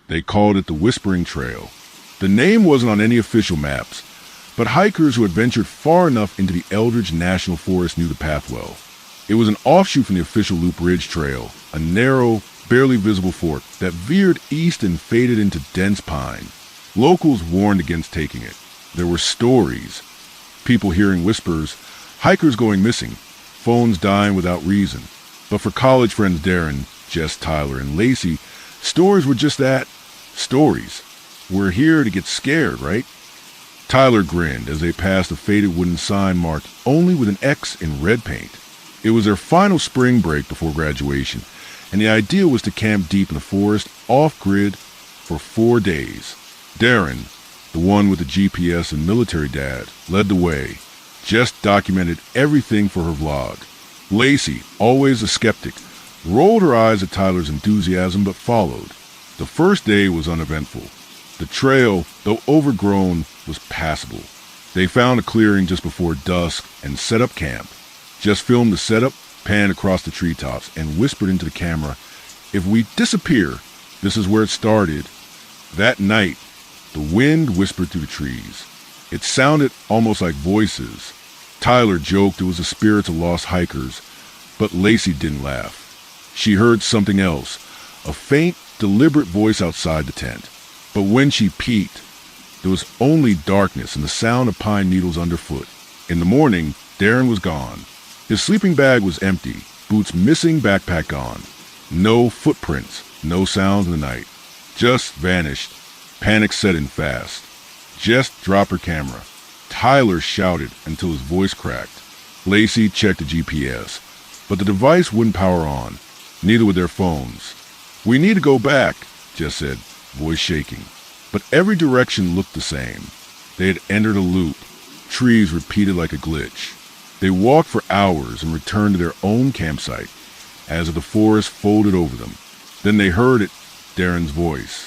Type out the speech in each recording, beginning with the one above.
They called it the Whispering Trail. The name wasn't on any official maps, but hikers who had ventured far enough into the Eldridge National Forest knew the path well. It was an offshoot from the official Loop Ridge Trail, a narrow, barely visible fork that veered east and faded into dense pine. Locals warned against taking it. There were stories, people hearing whispers, hikers going missing, phones dying without reason. But for college friends Darren, Jess, Tyler, and Lacey, stories were just that, stories. We're here to get scared, right? Tyler grinned as they passed a faded wooden sign marked only with an X in red paint. It was their final spring break before graduation, and the idea was to camp deep in the forest, off-grid, for 4 days. Darren, the one with the GPS and military dad, led the way. Jess documented everything for her vlog. Lacey, always a skeptic, rolled her eyes at Tyler's enthusiasm but followed. The first day was uneventful. The trail, though overgrown, was passable. They found a clearing just before dusk and set up camp. Jess filmed the setup, panned across the treetops, and whispered into the camera, "If we disappear, this is where it started." That night, the wind whispered through the trees. It sounded almost like voices. Tyler joked it was the spirits of lost hikers, but Lacey didn't laugh. She heard something else, a faint, deliberate voice outside the tent. But when she peeked, there was only darkness and the sound of pine needles underfoot. In the morning, Darren was gone. His sleeping bag was empty, boots missing, backpack gone. No footprints, no sounds in the night. Just vanished. Panic set in fast. Jess dropped her camera. Tyler shouted until his voice cracked. Lacey checked the GPS, but the device wouldn't power on. Neither would their phones. "We need to go back," Jess said, voice shaking. But every direction looked the same. They had entered a loop. Trees repeated like a glitch. They walked for hours and returned to their own campsite, as if the forest folded over them. Then they heard it, Darren's voice.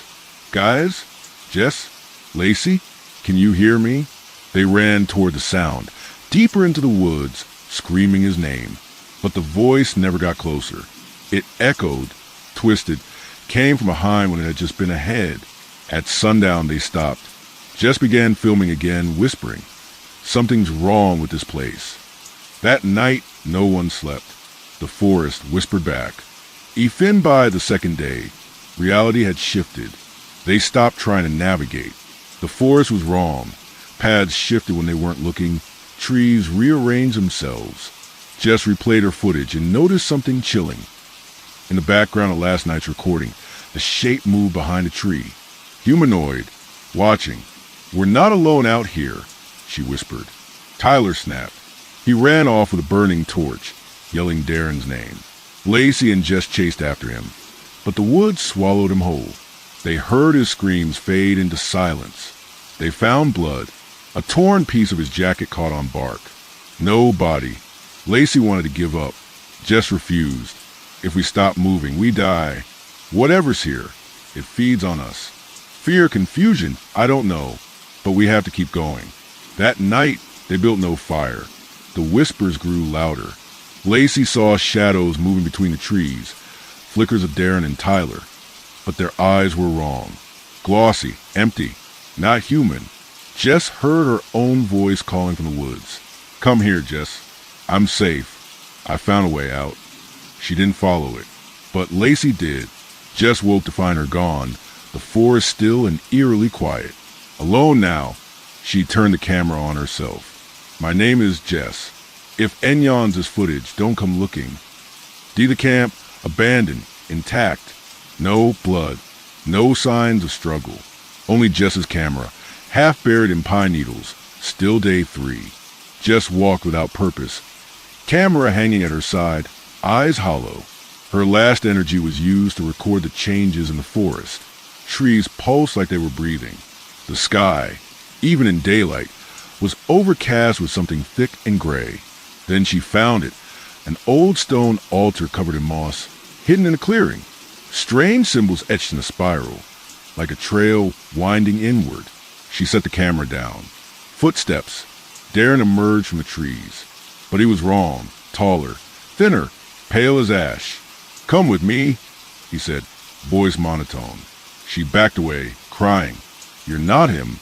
"Guys? Jess? Lacey? Can you hear me?" They ran toward the sound, deeper into the woods, screaming his name. But the voice never got closer. It echoed, twisted, came from behind when it had just been ahead. At sundown, they stopped. Jess began filming again, whispering, "Something's wrong with this place." That night, no one slept. The forest whispered back. Even by the second day, reality had shifted. They stopped trying to navigate. The forest was wrong. Paths shifted when they weren't looking. Trees rearranged themselves. Jess replayed her footage and noticed something chilling. In the background of last night's recording, the shape moved behind a tree. Humanoid, watching. "We're not alone out here," she whispered. Tyler snapped. He ran off with a burning torch, yelling Darren's name. Lacey and Jess chased after him, but the woods swallowed him whole. They heard his screams fade into silence. They found blood. A torn piece of his jacket caught on bark. No body. Lacey wanted to give up. Jess refused. "If we stop moving, we die. Whatever's here, it feeds on us. Fear, confusion, I don't know, but we have to keep going." That night, they built no fire. The whispers grew louder. Lacey saw shadows moving between the trees, flickers of Darren and Tyler, but their eyes were wrong. Glossy, empty, not human. Jess heard her own voice calling from the woods. "Come here, Jess. I'm safe. I found a way out." She didn't follow it, but Lacey did. Jess woke to find her gone, the forest still and eerily quiet. Alone now, she turned the camera on herself. "My name is Jess. If Enyon's is footage, don't come looking. The camp, abandoned, intact. No blood, no signs of struggle. Only Jess's camera, half buried in pine needles. Still day 3. Jess walked without purpose. Camera hanging at her side, eyes hollow. Her last energy was used to record the changes in the forest. Trees pulsed like they were breathing. The sky, even in daylight, was overcast with something thick and gray. Then she found it, an old stone altar covered in moss, hidden in a clearing. Strange symbols etched in a spiral, like a trail winding inward. She set the camera down. Footsteps. Darren emerged from the trees. But he was wrong, taller, thinner, pale as ash. "Come with me," he said, voice monotone. She backed away, crying. "You're not him."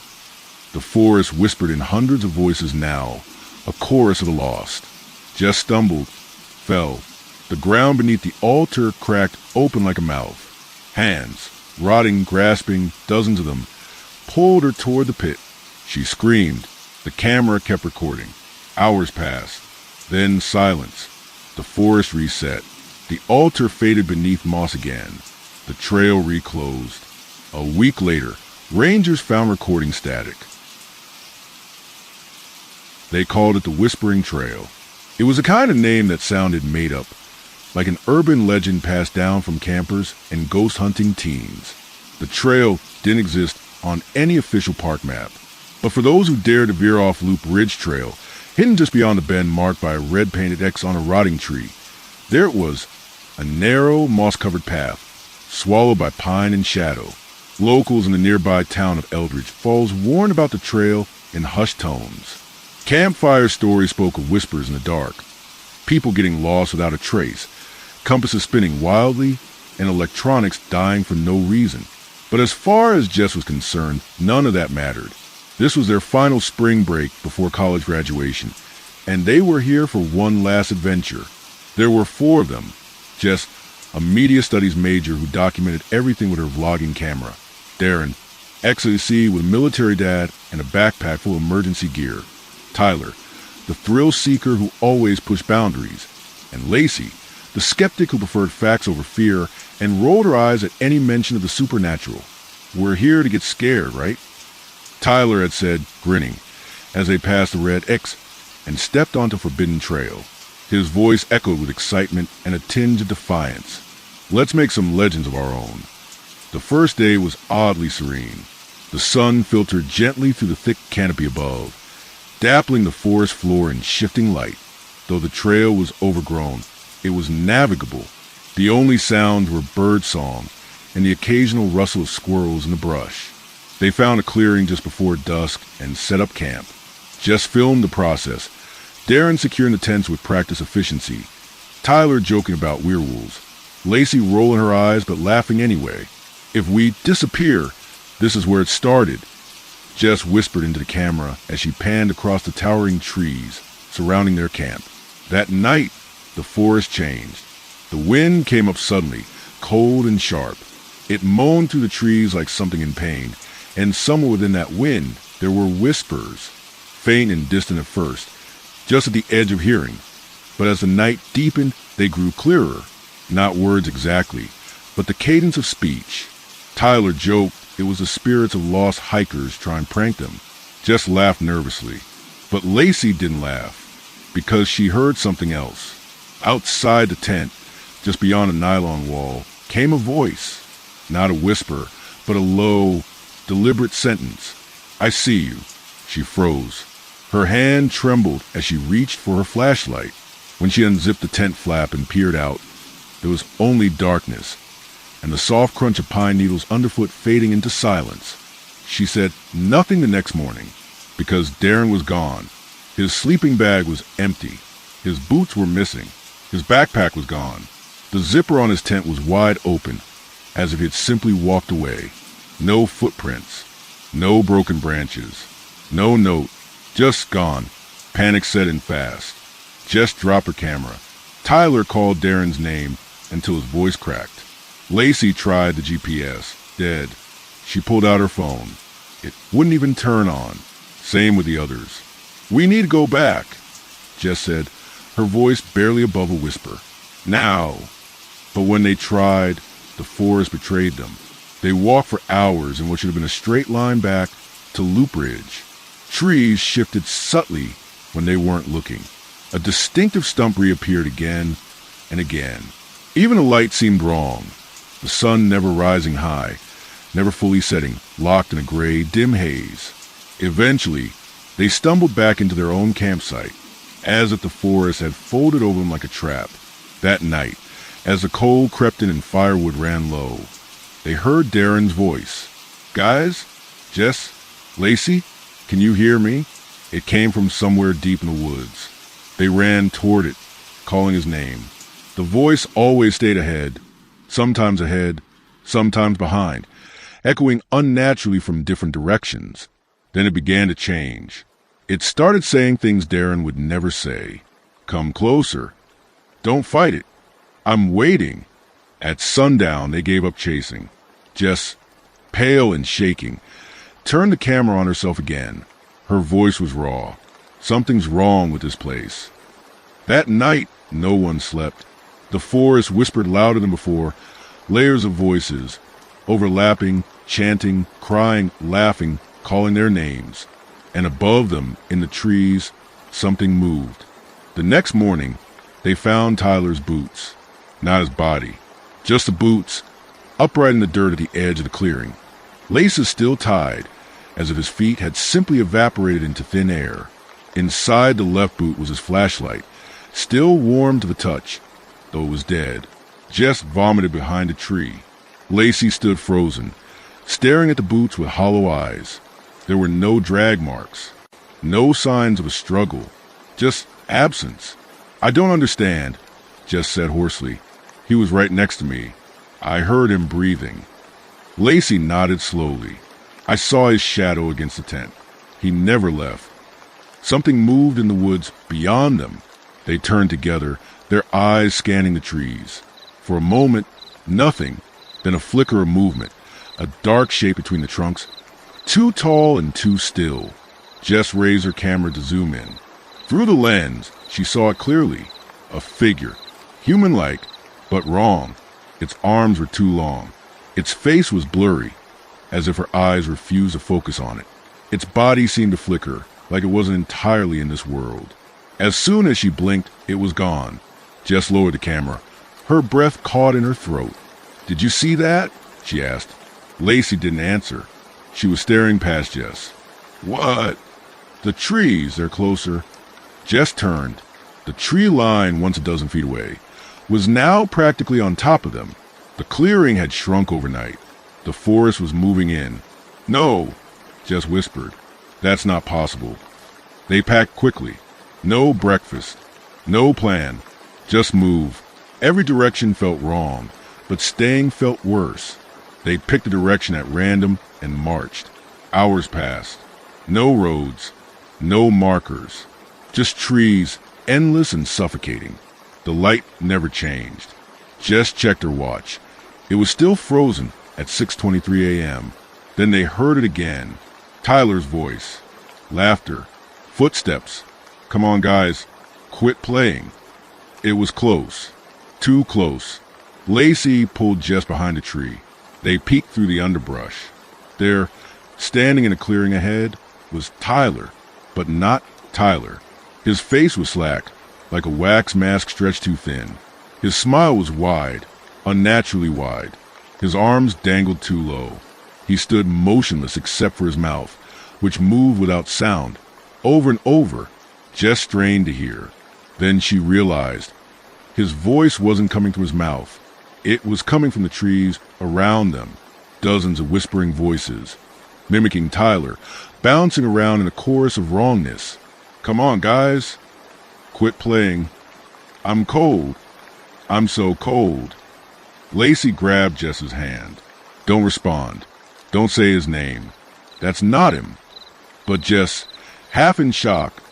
The forest whispered in hundreds of voices now, a chorus of the lost. Jess stumbled, fell. The ground beneath the altar cracked open like a mouth. Hands, rotting, grasping, dozens of them, pulled her toward the pit. She screamed. The camera kept recording. Hours passed. Then silence. The forest reset. The altar faded beneath moss again. The trail reclosed. A week later, rangers found recording static. They called it the Whispering Trail. It was a kind of name that sounded made up, like an urban legend passed down from campers and ghost hunting teens. The trail didn't exist on any official park map, but for those who dared to veer off Loop Ridge Trail, hidden just beyond the bend marked by a red-painted X on a rotting tree, there it was, a narrow, moss-covered path, swallowed by pine and shadow. Locals in the nearby town of Eldridge Falls warned about the trail in hushed tones. Campfire stories spoke of whispers in the dark, people getting lost without a trace, compasses spinning wildly, and electronics dying for no reason. But as far as Jess was concerned, none of that mattered. This was their final spring break before college graduation, and they were here for one last adventure. There were 4 of them. Jess, a media studies major who documented everything with her vlogging camera. Darren, ex-AC with a military dad and a backpack full of emergency gear. Tyler, the thrill seeker who always pushed boundaries. And Lacey, the skeptic who preferred facts over fear and rolled her eyes at any mention of the supernatural. "We're here to get scared, right?" Tyler had said, grinning, as they passed the red X and stepped onto Forbidden Trail. His voice echoed with excitement and a tinge of defiance. "Let's make some legends of our own." The first day was oddly serene. The sun filtered gently through the thick canopy above, dappling the forest floor in shifting light. Though the trail was overgrown, it was navigable. The only sounds were bird song and the occasional rustle of squirrels in the brush. They found a clearing just before dusk and set up camp. Jess filmed the process, Darren securing the tents with practice efficiency, Tyler joking about werewolves, Lacey rolling her eyes but laughing anyway. "If we disappear, this is where it started," Jess whispered into the camera as she panned across the towering trees surrounding their camp. That night, the forest changed. The wind came up suddenly, cold and sharp. It moaned through the trees like something in pain, and somewhere within that wind, there were whispers, faint and distant at first, just at the edge of hearing. But as the night deepened, they grew clearer. Not words exactly, but the cadence of speech. Tyler joked it was the spirits of lost hikers trying to prank them. Jess laughed nervously. But Lacey didn't laugh, because she heard something else. Outside the tent, just beyond a nylon wall, came a voice. Not a whisper, but a low, deliberate sentence. "I see you." She froze. Her hand trembled as she reached for her flashlight. When she unzipped the tent flap and peered out, there was only darkness, and the soft crunch of pine needles underfoot fading into silence. She said nothing the next morning, because Darren was gone. His sleeping bag was empty. His boots were missing. His backpack was gone. The zipper on his tent was wide open, as if he had simply walked away. No footprints. No broken branches. No note. Just gone. Panic set in fast. Jess dropped her camera. Tyler called Darren's name until his voice cracked. Lacey tried the GPS. Dead. She pulled out her phone. It wouldn't even turn on. Same with the others. "We need to go back," Jess said, her voice barely above a whisper. "Now." But when they tried, the forest betrayed them. They walked for hours in what should have been a straight line back to Loop Ridge. Trees shifted subtly when they weren't looking. A distinctive stump reappeared again and again. Even the light seemed wrong. The sun never rising high, never fully setting, locked in a gray, dim haze. Eventually, they stumbled back into their own campsite, as if the forest had folded over them like a trap. That night, as the cold crept in and firewood ran low, they heard Darren's voice. "Guys? Jess? Lacey? Can you hear me?" It came from somewhere deep in the woods. They ran toward it, calling his name. The voice always stayed ahead, sometimes behind, echoing unnaturally from different directions. Then it began to change. It started saying things Darren would never say. Come closer. Don't fight it. I'm waiting. At sundown, they gave up chasing. Jess, pale and shaking, turned the camera on herself again. Her voice was raw. Something's wrong with this place. That night, no one slept. The forest whispered louder than before, layers of voices, overlapping, chanting, crying, laughing, calling their names. And above them, in the trees, something moved. The next morning, they found Tyler's boots. Not his body, just the boots, upright in the dirt at the edge of the clearing. Laces still tied, as if his feet had simply evaporated into thin air. Inside the left boot was his flashlight, still warm to the touch, though it was dead. Jess vomited behind a tree. Lacey stood frozen, staring at the boots with hollow eyes. There were no drag marks, no signs of a struggle, just absence. I don't understand, Jess said hoarsely. He was right next to me. I heard him breathing. Lacey nodded slowly. I saw his shadow against the tent. He never left. Something moved in the woods beyond them. They turned together, their eyes scanning the trees. For a moment, nothing, then a flicker of movement, a dark shape between the trunks, too tall and too still. Jess raised her camera to zoom in. Through the lens, she saw it clearly. A figure, human-like, but wrong. Its arms were too long. Its face was blurry, as if her eyes refused to focus on it. Its body seemed to flicker, like it wasn't entirely in this world. As soon as she blinked, it was gone. Jess lowered the camera. Her breath caught in her throat. Did you see that? She asked. Lacey didn't answer. She was staring past Jess. What? The trees, they're closer. Jess turned. The tree line, once a dozen feet away, was now practically on top of them. The clearing had shrunk overnight. The forest was moving in. No, Jess whispered. That's not possible. They packed quickly. No breakfast. No plan. Just move. Every direction felt wrong, but staying felt worse. They picked a direction at random and marched. Hours passed. No roads. No markers. Just trees, endless and suffocating. The light never changed. Jess checked her watch. It was still frozen at 6:23 a.m. Then they heard it again. Tyler's voice. Laughter. Footsteps. Come on, guys. Quit playing. It was close. Too close. Lacey pulled Jess behind a tree. They peeked through the underbrush. There, standing in a clearing ahead, was Tyler, but not Tyler. His face was slack, like a wax mask stretched too thin. His smile was wide, unnaturally wide. His arms dangled too low. He stood motionless except for his mouth, which moved without sound. Over and over, Jess strained to hear. Then she realized his voice wasn't coming from his mouth. It was coming from the trees around them. Dozens of whispering voices, mimicking Tyler, bouncing around in a chorus of wrongness. Come on, guys. Quit playing. I'm cold. I'm so cold. Lacey grabbed Jess's hand. Don't respond. Don't say his name. That's not him. But Jess, half in shock,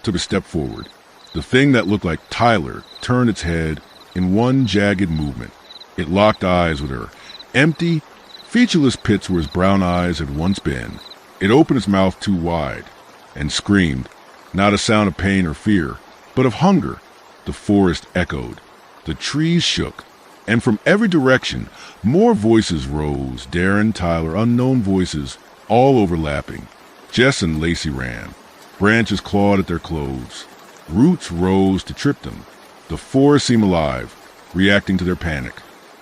took a step forward. The thing that looked like Tyler turned its head in one jagged movement. It locked eyes with her. Empty, featureless pits where his brown eyes had once been. It opened its mouth too wide and screamed, not a sound of pain or fear, but of hunger. The forest echoed. The trees shook. And from every direction, more voices rose. Darren, Tyler, unknown voices, all overlapping. Jess and Lacey ran. Branches clawed at their clothes. Roots rose to trip them. The forest seemed alive, reacting to their panic.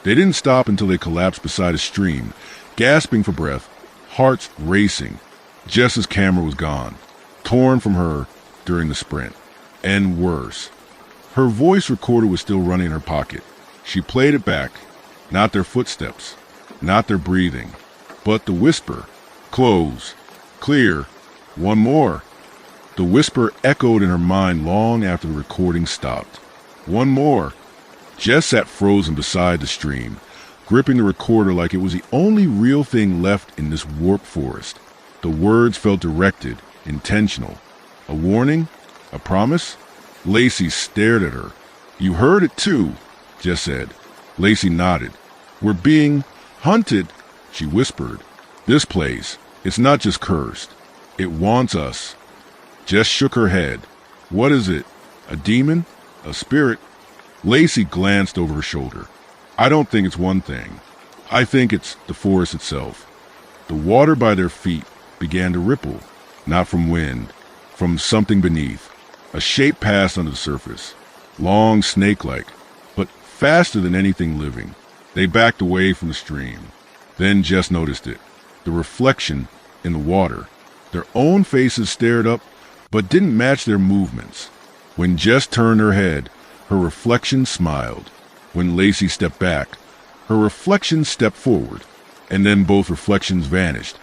They didn't stop until they collapsed beside a stream, gasping for breath, hearts racing. Jess's camera was gone, torn from her during the sprint. And worse, her voice recorder was still running in her pocket. She played it back. Not their footsteps, not their breathing, but the whisper. Close. Clear. One more. The whisper echoed in her mind long after the recording stopped. One more. Jess sat frozen beside the stream, gripping the recorder like it was the only real thing left in this warped forest. The words felt directed, intentional. A warning? A promise? Lacey stared at her. "You heard it too," Jess said. Lacey nodded. "We're being hunted," she whispered. "This place, it's not just cursed. It wants us." Jess shook her head. "What is it? A demon? A spirit?" Lacey glanced over her shoulder. "I don't think it's one thing. I think it's the forest itself." The water by their feet began to ripple, not from wind, from something beneath. A shape passed under the surface, long, snake-like, but faster than anything living. They backed away from the stream. Then Jess noticed it, the reflection in the water. Their own faces stared up, but didn't match their movements. When Jess turned her head, her reflection smiled. When Lacey stepped back, her reflection stepped forward, and then both reflections vanished,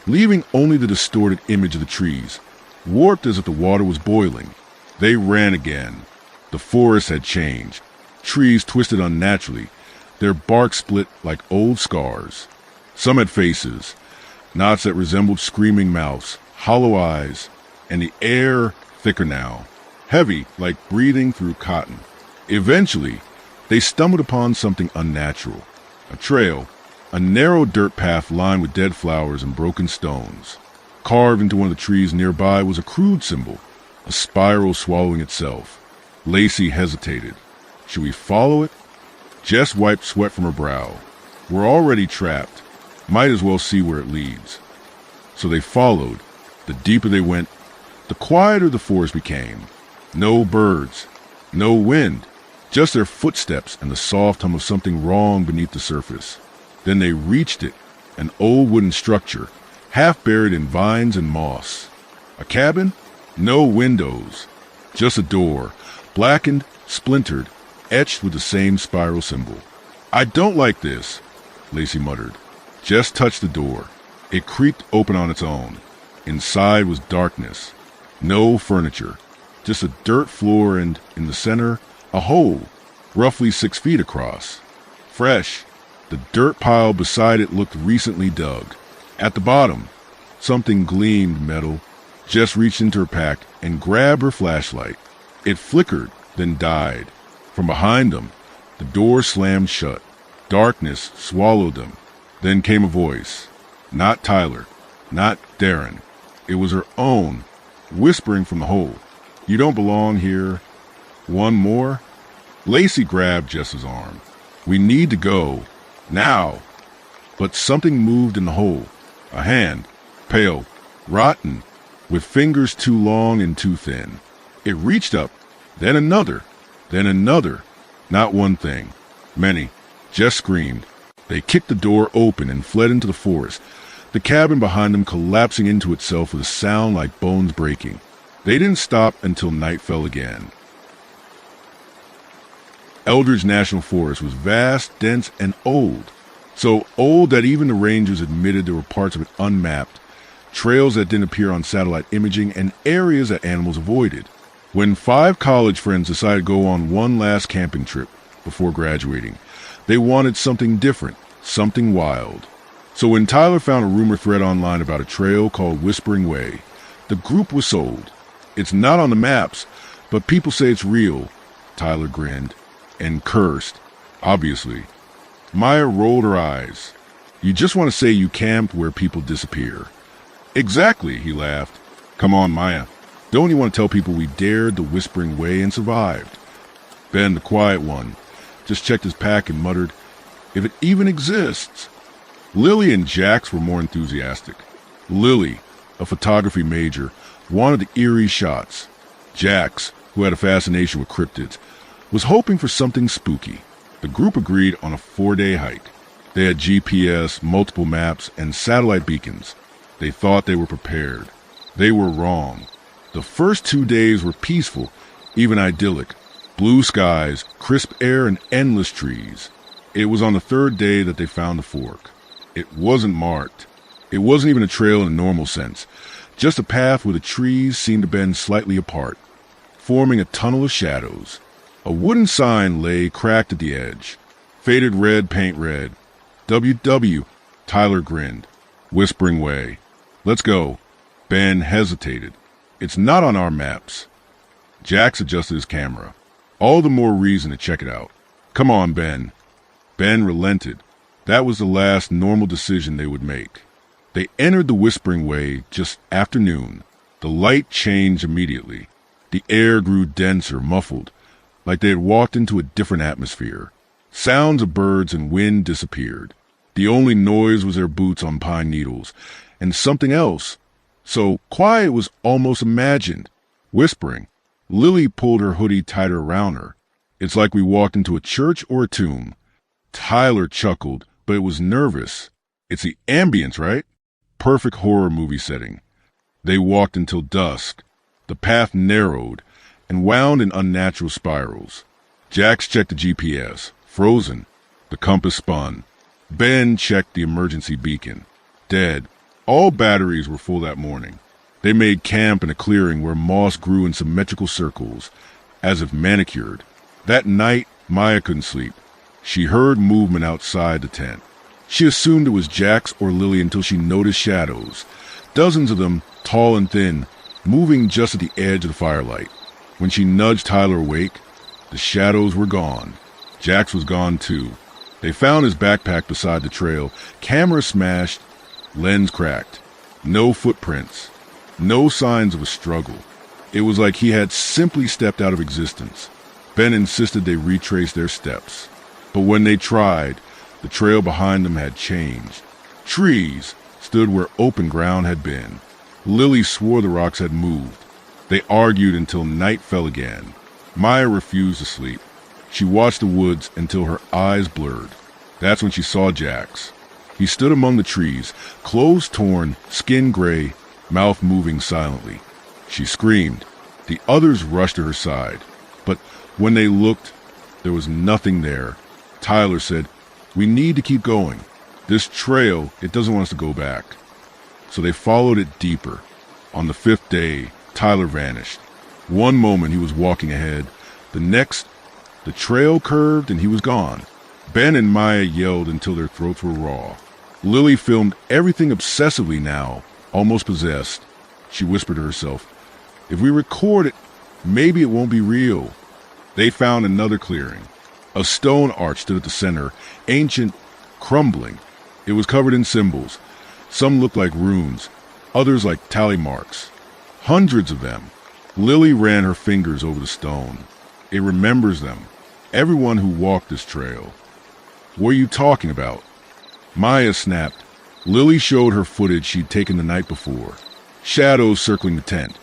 leaving only the distorted image of the trees, warped as if the water was boiling. They ran again. The forest had changed. Trees twisted unnaturally, their bark split like old scars. Some had faces, knots that resembled screaming mouths, hollow eyes, and the air thicker now, heavy like breathing through cotton. Eventually, they stumbled upon something unnatural. A trail, a narrow dirt path lined with dead flowers and broken stones. Carved into one of the trees nearby was a crude symbol, a spiral swallowing itself. Lacey hesitated. Should we follow it? Jess wiped sweat from her brow. We're already trapped. Might as well see where it leads. So they followed. The deeper they went, the quieter the forest became. No birds, no wind, just their footsteps and the soft hum of something wrong beneath the surface. Then they reached it, an old wooden structure, half buried in vines and moss. A cabin? No windows, just a door, blackened, splintered, etched with the same spiral symbol. "I don't like this," Lacey muttered. Jess touched the door. It creaked open on its own. Inside was darkness. No furniture, just a dirt floor and, in the center, a hole, roughly 6 feet across. Fresh. The dirt pile beside it looked recently dug. At the bottom, something gleamed metal. Jess reached into her pack and grabbed her flashlight. It flickered, then died. From behind them, the door slammed shut. Darkness swallowed them. Then came a voice. Not Tyler, not Darren. It was her own, whispering from the hole. "You don't belong here. One more?" Lacey grabbed Jess's arm. "We need to go. Now." But something moved in the hole. A hand, pale, rotten, with fingers too long and too thin. It reached up, then another, then another. Not one thing. Many. Jess screamed. They kicked the door open and fled into the forest, the cabin behind them collapsing into itself with a sound like bones breaking. They didn't stop until night fell again. Eldridge National Forest was vast, dense, and old. So old that even the rangers admitted there were parts of it unmapped, trails that didn't appear on satellite imaging, and areas that animals avoided. When 5 college friends decided to go on one last camping trip before graduating, they wanted something different, something wild. So when Tyler found a rumor thread online about a trail called Whispering Way, the group was sold. "It's not on the maps, but people say it's real," Tyler grinned. "And cursed, obviously." Maya rolled her eyes. "You just want to say you camped where people disappear." "Exactly," he laughed. "Come on, Maya. Don't you want to tell people we dared the Whispering Way and survived?" Ben, the quiet one, just checked his pack and muttered, "If it even exists." Lily and Jax were more enthusiastic. Lily, a photography major, wanted the eerie shots. Jax, who had a fascination with cryptids, was hoping for something spooky. The group agreed on a 4-day hike. They had GPS, multiple maps, and satellite beacons. They thought they were prepared. They were wrong. The first 2 days were peaceful, even idyllic. Blue skies, crisp air, and endless trees. It was on the 3rd day that they found the fork. It wasn't marked. It wasn't even a trail in a normal sense. Just a path where the trees seemed to bend slightly apart, forming a tunnel of shadows. A wooden sign lay cracked at the edge. Faded red paint read, WW, Tyler grinned. Whispering Way. Let's go. Ben hesitated. It's not on our maps. Jax adjusted his camera. All the more reason to check it out. Come on, Ben. Ben relented. That was the last normal decision they would make. They entered the Whispering Way just after noon. The light changed immediately. The air grew denser, muffled, like they had walked into a different atmosphere. Sounds of birds and wind disappeared. The only noise was their boots on pine needles, and something else. So quiet it was almost imagined. Whispering. Lily pulled her hoodie tighter around her. It's like we walked into a church or a tomb. Tyler chuckled, but it was nervous. It's the ambience, right? Perfect horror movie setting. They walked until dusk. The path narrowed and wound in unnatural spirals. Jax checked the GPS. Frozen. The compass spun. Ben checked the emergency beacon. Dead. All batteries were full that morning. They made camp in a clearing where moss grew in symmetrical circles, as if manicured. That night, Maya couldn't sleep. She heard movement outside the tent. She assumed it was Jax or Lily until she noticed shadows, dozens of them, tall and thin, moving just at the edge of the firelight. When she nudged Tyler awake, the shadows were gone. Jax was gone too. They found his backpack beside the trail, camera smashed, lens cracked. No footprints. No signs of a struggle. It was like he had simply stepped out of existence. Ben insisted they retrace their steps. But when they tried, the trail behind them had changed. Trees stood where open ground had been. Lily swore the rocks had moved. They argued until night fell again. Maya refused to sleep. She watched the woods until her eyes blurred. That's when she saw Jax. He stood among the trees, clothes torn, skin gray, mouth moving silently. She screamed. The others rushed to her side. But when they looked, there was nothing there. Tyler said, "We need to keep going. This trail, it doesn't want us to go back." So they followed it deeper. On the 5th day, Tyler vanished. One moment he was walking ahead. The next, the trail curved and he was gone. Ben and Maya yelled until their throats were raw. Lily filmed everything obsessively now, almost possessed. She whispered to herself, "If we record it, maybe it won't be real." They found another clearing. A stone arch stood at the center, ancient, crumbling. It was covered in symbols. Some looked like runes, others like tally marks. Hundreds of them. Lily ran her fingers over the stone. It remembers them. Everyone who walked this trail. "What are you talking about?" Maya snapped. Lily showed her footage she'd taken the night before. Shadows circling the tent.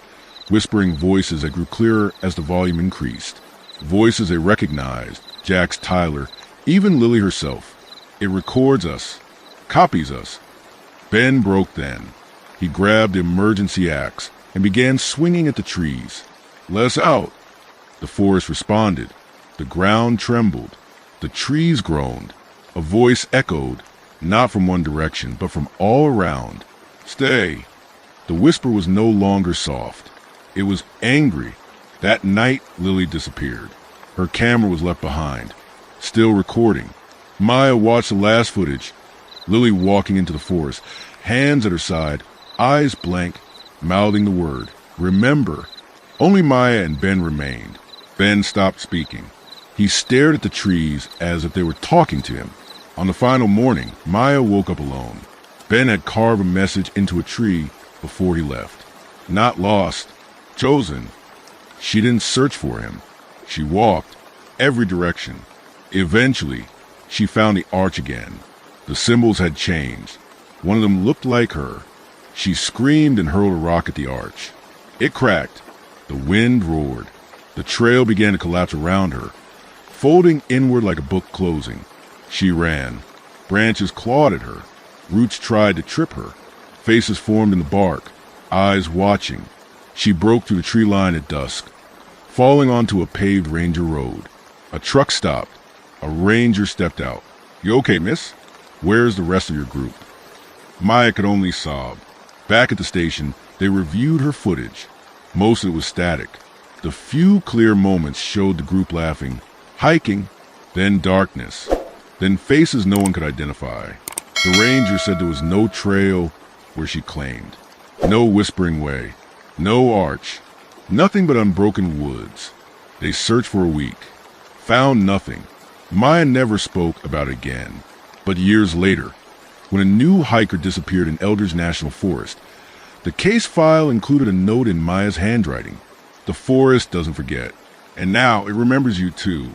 Whispering voices that grew clearer as the volume increased. Voices they recognized. Jax, Tyler, even Lily herself. It records us. Copies us. Ben broke then. He grabbed the emergency axe and began swinging at the trees. "Let us out." The forest responded. The ground trembled. The trees groaned. A voice echoed, not from one direction, but from all around. "Stay." The whisper was no longer soft. It was angry. That night, Lily disappeared. Her camera was left behind, still recording. Maya watched the last footage. Lily walking into the forest, hands at her side, eyes blank, mouthing the word, "Remember." Only Maya and Ben remained. Ben stopped speaking. He stared at the trees as if they were talking to him. On the final morning, Maya woke up alone. Ben had carved a message into a tree before he left. Not lost, chosen. She didn't search for him. She walked every direction. Eventually, she found the arch again. The symbols had changed. One of them looked like her. She screamed and hurled a rock at the arch. It cracked. The wind roared. The trail began to collapse around her, folding inward like a book closing. She ran. Branches clawed at her. Roots tried to trip her. Faces formed in the bark, eyes watching. She broke through the tree line at dusk, falling onto a paved ranger road. A truck stopped. A ranger stepped out. "You okay, miss? Where's the rest of your group?" Maya could only sob. Back at the station, they reviewed her footage. Most of it was static. The few clear moments showed the group laughing, hiking, then darkness. then faces no one could identify. The ranger said there was no trail where she claimed. No whispering way. No arch. Nothing but unbroken woods. They searched for a week. Found nothing. Maya never spoke about it again. But years later, when a new hiker disappeared in Eldridge National Forest, the case file included a note in Maya's handwriting. The forest doesn't forget. And now it remembers you too.